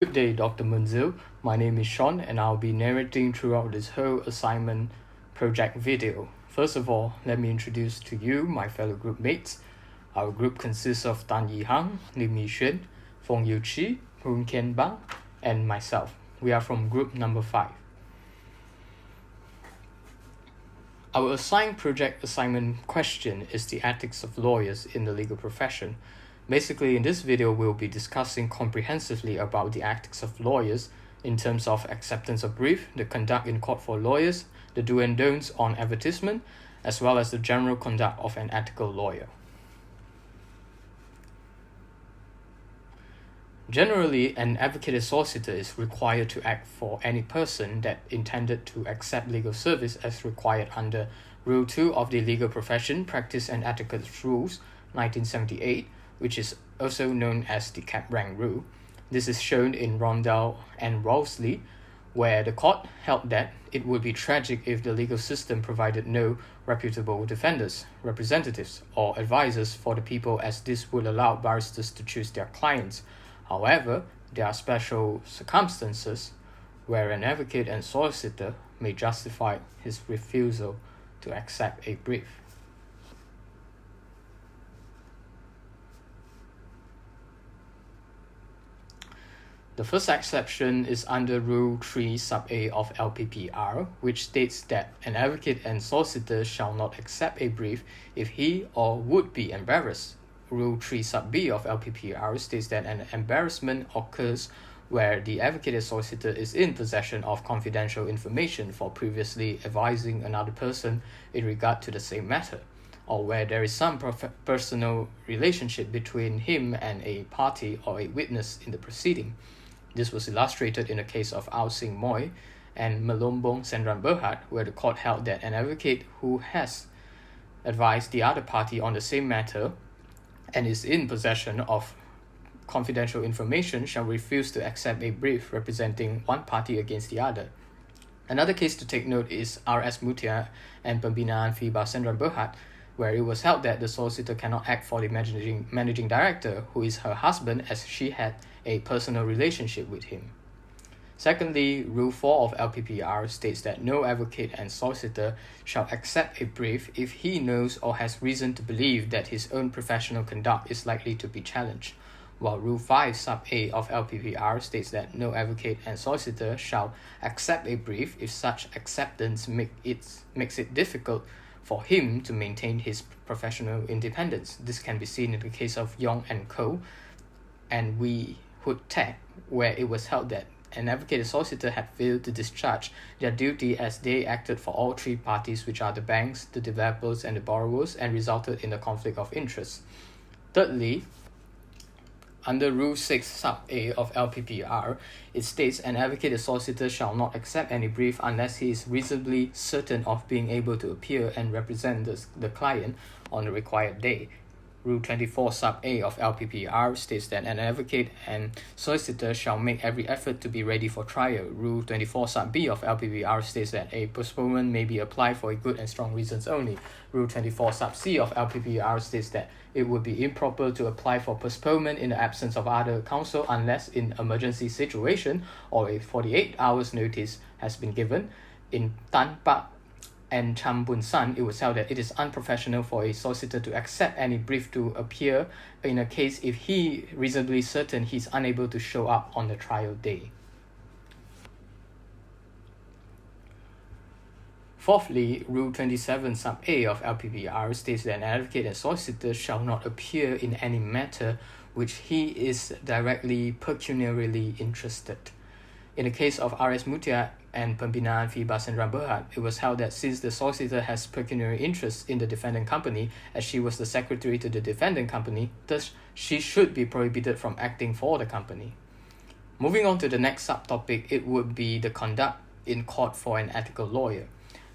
Good day, Dr. Munzil. My name is Sean and I'll be narrating throughout this whole assignment project video. First of all, let me introduce to you my fellow group mates. Our group consists of Tan Yi Hang, Lim Yi Xuan, Fung Yu Qi, Pung Kian Bang, and myself. We are from group number 5. Our assigned project assignment question is the ethics of lawyers in the legal profession. Basically, in this video, we'll be discussing comprehensively about the ethics of lawyers in terms of acceptance of brief, the conduct in court for lawyers, the do and don'ts on advertisement, as well as the general conduct of an ethical lawyer. Generally, an advocate solicitor is required to act for any person that intended to accept legal service as required under Rule 2 of the Legal Profession Practice and Etiquette Rules, 1978, which is also known as the cap rank rule. This is shown in Rondell and Rawlsley, where the court held that it would be tragic if the legal system provided no reputable defenders, representatives, or advisors for the people, as this would allow barristers to choose their clients. However, there are special circumstances where an advocate and solicitor may justify his refusal to accept a brief. The first exception is under Rule 3 sub A of LPPR, which states that an advocate and solicitor shall not accept a brief if he or would be embarrassed. Rule 3 sub B of LPPR states that an embarrassment occurs where the advocate and solicitor is in possession of confidential information for previously advising another person in regard to the same matter, or where there is some personal relationship between him and a party or a witness in the proceeding. This was illustrated in the case of Ao Sing Moy and Melombong Sendran Berhad, where the court held that an advocate who has advised the other party on the same matter and is in possession of confidential information shall refuse to accept a brief representing one party against the other. Another case to take note is R.S. Mutia and Pembinaan Fiba Sendran Berhad, where it was held that the solicitor cannot act for the managing director, who is her husband, as she had a personal relationship with him. Secondly, Rule 4 of LPPR states that no advocate and solicitor shall accept a brief if he knows or has reason to believe that his own professional conduct is likely to be challenged, while Rule 5 sub A of LPPR states that no advocate and solicitor shall accept a brief if such acceptance makes it difficult for him to maintain his professional independence. This can be seen in the case of Yong and Koh and Wee Hood Tech, where it was held that an advocate and solicitor had failed to discharge their duty as they acted for all three parties, which are the banks, the developers, and the borrowers, and resulted in a conflict of interest. Thirdly, under Rule 6 sub A of LPPR, it states an advocate and solicitor shall not accept any brief unless he is reasonably certain of being able to appear and represent the client on the required day. Rule 24 sub A of LPPR states that an advocate and solicitor shall make every effort to be ready for trial. Rule 24 sub B of LPPR states that a postponement may be applied for a good and strong reasons only. Rule 24 sub C of LPPR states that it would be improper to apply for postponement in the absence of other counsel unless in emergency situation or a 48 hours notice has been given. In Tan Pak and Cham Bun San, it was held that it is unprofessional for a solicitor to accept any brief to appear in a case if he reasonably certain he is unable to show up on the trial day. Fourthly, Rule 27 sub A of LPPR states that an advocate and solicitor shall not appear in any matter which he is directly pecuniarily interested. In the case of R.S. Mutia and Pembinaan Fiba Sendran Berhad, it was held that since the solicitor has pecuniary interest in the defendant company, as she was the secretary to the defendant company, thus she should be prohibited from acting for the company. Moving on to the next subtopic, it would be the conduct in court for an ethical lawyer.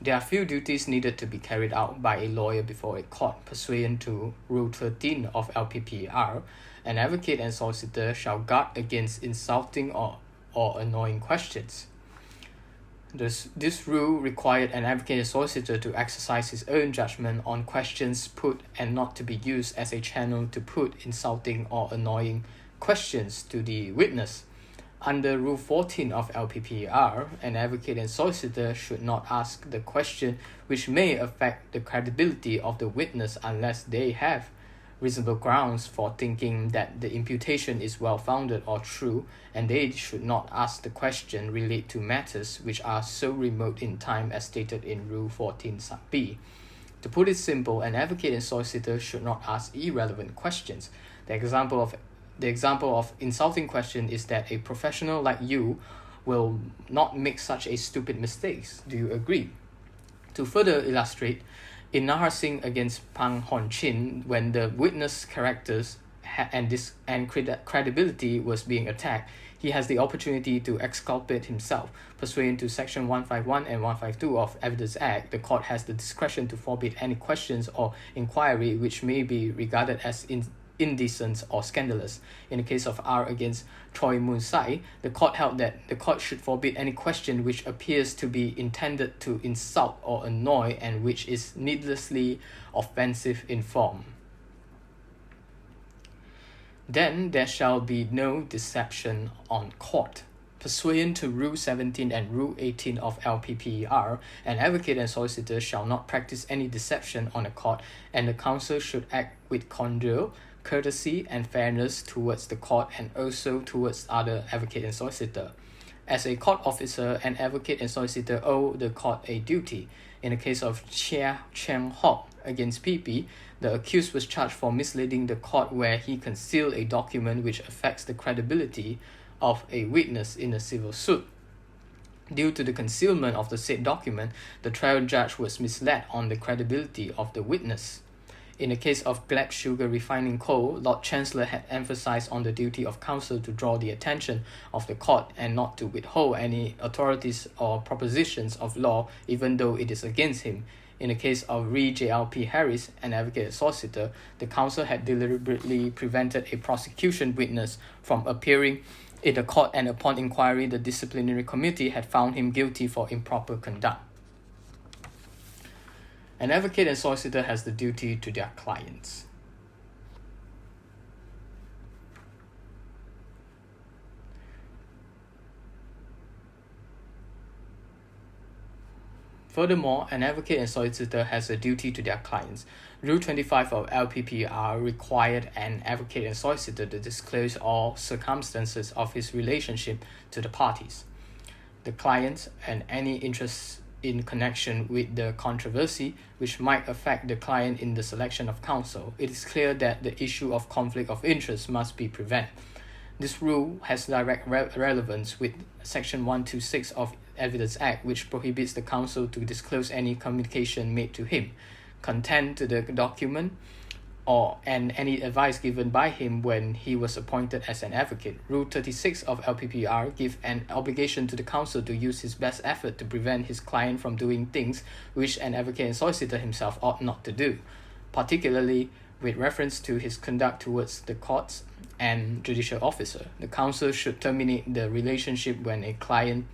There are few duties needed to be carried out by a lawyer before a court. Pursuant to Rule 13 of LPPR, an advocate and solicitor shall guard against insulting or annoying questions. This rule required an advocate and solicitor to exercise his own judgment on questions put and not to be used as a channel to put insulting or annoying questions to the witness. Under Rule 14 of LPPR, an advocate and solicitor should not ask the question which may affect the credibility of the witness unless they have reasonable grounds for thinking that the imputation is well-founded or true, and they should not ask the question relate to matters which are so remote in time as stated in Rule 14 sub B. To put it simple, an advocate and solicitor should not ask irrelevant questions. The example of insulting question is that a professional like you will not make such a stupid mistakes. Do you agree? To further illustrate, in Nahar Singh against Pang Hon Chin, when the witness characters and credibility was being attacked, he has the opportunity to exculpate himself. Pursuant to Section 151 and 152 of Evidence Act, the court has the discretion to forbid any questions or inquiry which may be regarded as indecent or scandalous. In the case of R against Choi Moon Sai, the court held that the court should forbid any question which appears to be intended to insult or annoy and which is needlessly offensive in form. Then there shall be no deception on court. Pursuant to Rule 17 and Rule 18 of LPPR, an advocate and solicitor shall not practice any deception on a court, and the counsel should act with candor, courtesy, and fairness towards the court and also towards other advocate and solicitor. As a court officer, an advocate and solicitor owe the court a duty. In the case of Chia Cheng Hock against PP, the accused was charged for misleading the court where he concealed a document which affects the credibility of a witness in a civil suit. Due to the concealment of the said document, the trial judge was misled on the credibility of the witness. In the case of Gleb Sugar Refining Co., Lord Chancellor had emphasized on the duty of counsel to draw the attention of the court and not to withhold any authorities or propositions of law even though it is against him. In the case of Re JLP Harris, an advocate and solicitor, the counsel had deliberately prevented a prosecution witness from appearing in the court, and upon inquiry, the disciplinary committee had found him guilty for improper conduct. An advocate and solicitor has the duty to their clients. Furthermore, an advocate and solicitor has a duty to their clients. Rule 25 of LPPR required an advocate and solicitor to disclose all circumstances of his relationship to the parties, the clients, and any interests in connection with the controversy which might affect the client in the selection of counsel. It is clear that the issue of conflict of interest must be prevented. This rule has direct relevance with Section 126 of Evidence Act, which prohibits the counsel to disclose any communication made to him, content to the document, and any advice given by him when he was appointed as an advocate. Rule 36 of LPPR gives an obligation to the counsel to use his best effort to prevent his client from doing things which an advocate and solicitor himself ought not to do, particularly with reference to his conduct towards the courts and judicial officer. The counsel should terminate the relationship when a client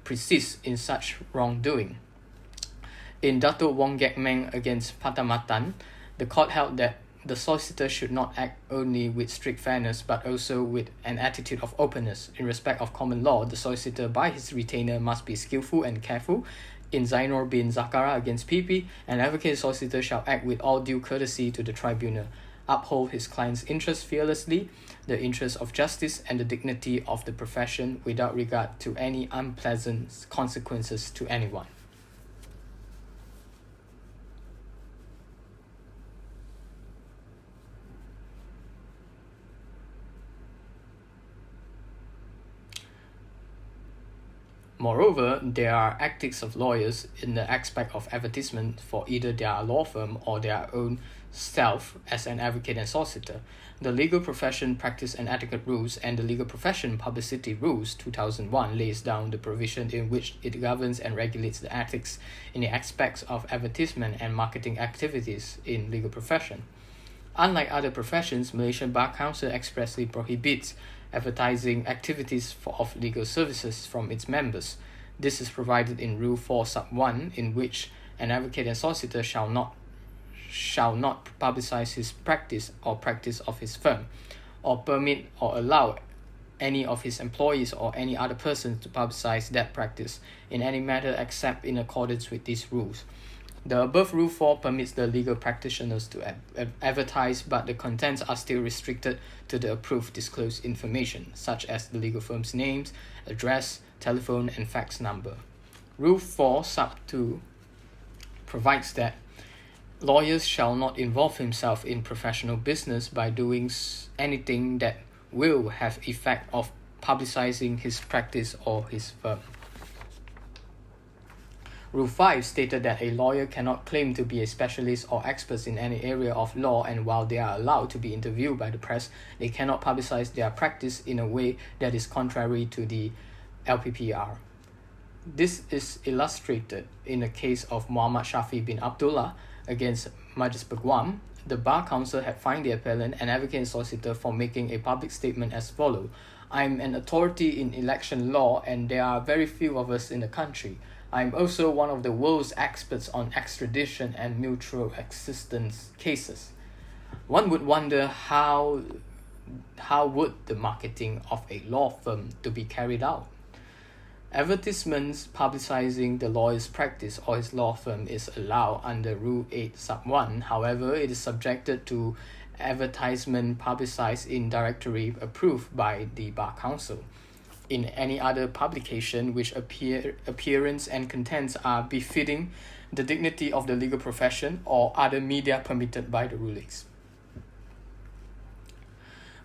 persists in such wrongdoing. In Dato' Wong Gek Meng against Patamatan, the court held that the solicitor should not act only with strict fairness but also with an attitude of openness. In respect of common law, the solicitor by his retainer must be skillful and careful. In Zainur bin Zakara against PP, an advocate solicitor shall act with all due courtesy to the tribunal, uphold his client's interests fearlessly, the interests of justice and the dignity of the profession without regard to any unpleasant consequences to anyone. Moreover, there are ethics of lawyers in the aspect of advertisement for either their law firm or their own self as an advocate and solicitor. The Legal Profession Practice and Etiquette Rules and the Legal Profession Publicity Rules 2001 lays down the provision in which it governs and regulates the ethics in the aspects of advertisement and marketing activities in legal profession. Unlike other professions, Malaysian Bar Council expressly prohibits advertising activities of legal services from its members. This is provided in Rule 4 sub 1, in which an advocate and solicitor shall not publicize his practice or practice of his firm, or permit or allow any of his employees or any other person to publicize that practice in any matter except in accordance with these rules. The above Rule 4 permits the legal practitioners to advertise, but the contents are still restricted to the approved disclosed information, such as the legal firm's names, address, telephone, and fax number. Rule 4 sub 2 provides that lawyers shall not involve himself in professional business by doing anything that will have effect of publicizing his practice or his firm. Rule 5 stated that a lawyer cannot claim to be a specialist or expert in any area of law, and while they are allowed to be interviewed by the press, they cannot publicize their practice in a way that is contrary to the LPPR. This is illustrated in the case of Muhammad Shafi bin Abdullah against Majlis Peguam. The Bar Council had fined the appellant, an advocate and solicitor, for making a public statement as follows: "I am an authority in election law and there are very few of us in the country. I am also one of the world's experts on extradition and mutual assistance cases." One would wonder how would the marketing of a law firm to be carried out? Advertisements publicizing the lawyer's practice or his law firm is allowed under Rule 8 sub 1. However, it is subjected to advertisement publicized in directory approved by the Bar Council. In any other publication which appearance and contents are befitting the dignity of the legal profession or other media permitted by the rulings.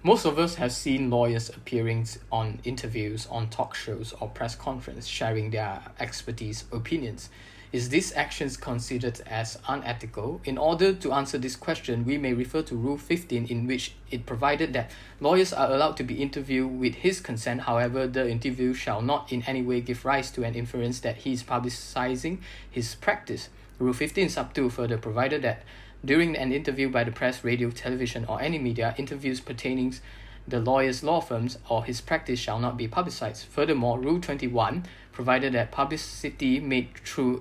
Most of us have seen lawyers appearing on interviews, on talk shows or press conference, sharing their expertise opinions. Is these actions considered as unethical? In order to answer this question, we may refer to Rule 15, in which it provided that lawyers are allowed to be interviewed with his consent. However, the interview shall not in any way give rise to an inference that he is publicizing his practice. Rule 15 sub 2 further provided that during an interview by the press, radio, television, or any media, interviews pertaining the lawyer's law firms or his practice shall not be publicized. Furthermore, Rule 21 provided that publicity made through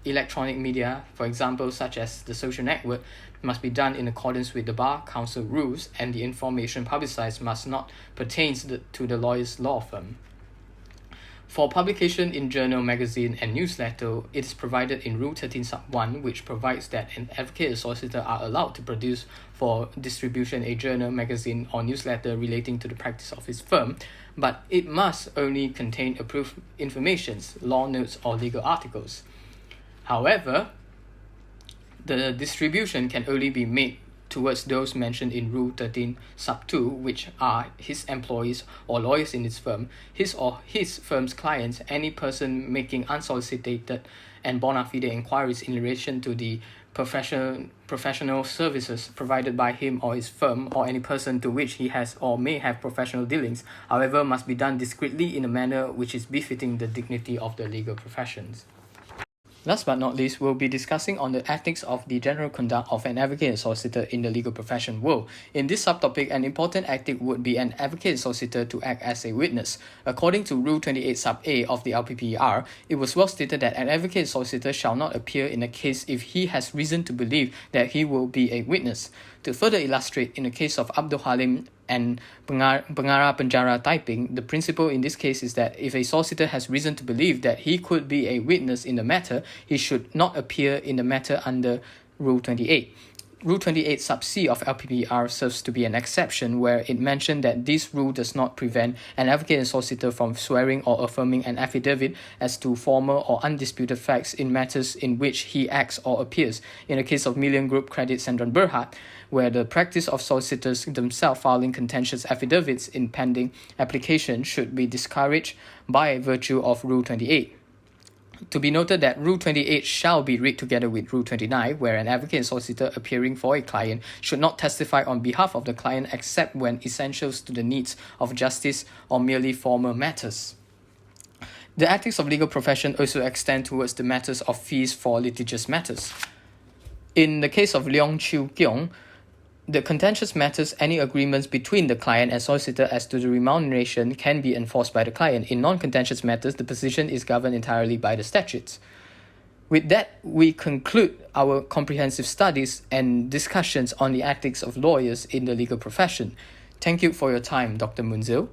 electronic media, for example, such as the social network, must be done in accordance with the Bar Council rules, and the information publicized must not pertain to the lawyer's law firm. For publication in journal, magazine, and newsletter, it is provided in Rule 13 sub 1, which provides that an advocate or solicitor are allowed to produce for distribution a journal, magazine, or newsletter relating to the practice of his firm, but it must only contain approved information, law notes, or legal articles. However, the distribution can only be made towards those mentioned in Rule 13 sub 2, which are his employees or lawyers in his firm, his or his firm's clients, any person making unsolicited and bona fide inquiries in relation to the professional services provided by him or his firm, or any person to which he has or may have professional dealings. However, must be done discreetly in a manner which is befitting the dignity of the legal professions. Last but not least, we'll be discussing on the ethics of the general conduct of an advocate and solicitor in the legal profession world. In this subtopic, an important ethic would be an advocate and solicitor to act as a witness. According to Rule 28 sub A of the LPPR, it was well stated that an advocate and solicitor shall not appear in a case if he has reason to believe that he will be a witness. To further illustrate, in the case of Abdul Halim and Pengarah Penjara Taiping, the principle in this case is that if a solicitor has reason to believe that he could be a witness in the matter, he should not appear in the matter under Rule 28. Rule 28 sub C of LPPR serves to be an exception, where it mentioned that this rule does not prevent an advocate and solicitor from swearing or affirming an affidavit as to formal or undisputed facts in matters in which he acts or appears. In the case of Million Group Credit Sandran Berhad, where the practice of solicitors themselves filing contentious affidavits in pending application should be discouraged by virtue of Rule 28. To be noted that Rule 28 shall be read together with Rule 29, where an advocate and solicitor appearing for a client should not testify on behalf of the client except when essentials to the needs of justice or merely formal matters. The ethics of legal profession also extend towards the matters of fees for litigious matters. In the case of Leong Chiu Kiong, the contentious matters, any agreements between the client and solicitor as to the remuneration can be enforced by the client. In non-contentious matters, the position is governed entirely by the statutes. With that, we conclude our comprehensive studies and discussions on the ethics of lawyers in the legal profession. Thank you for your time, Dr. Munzil.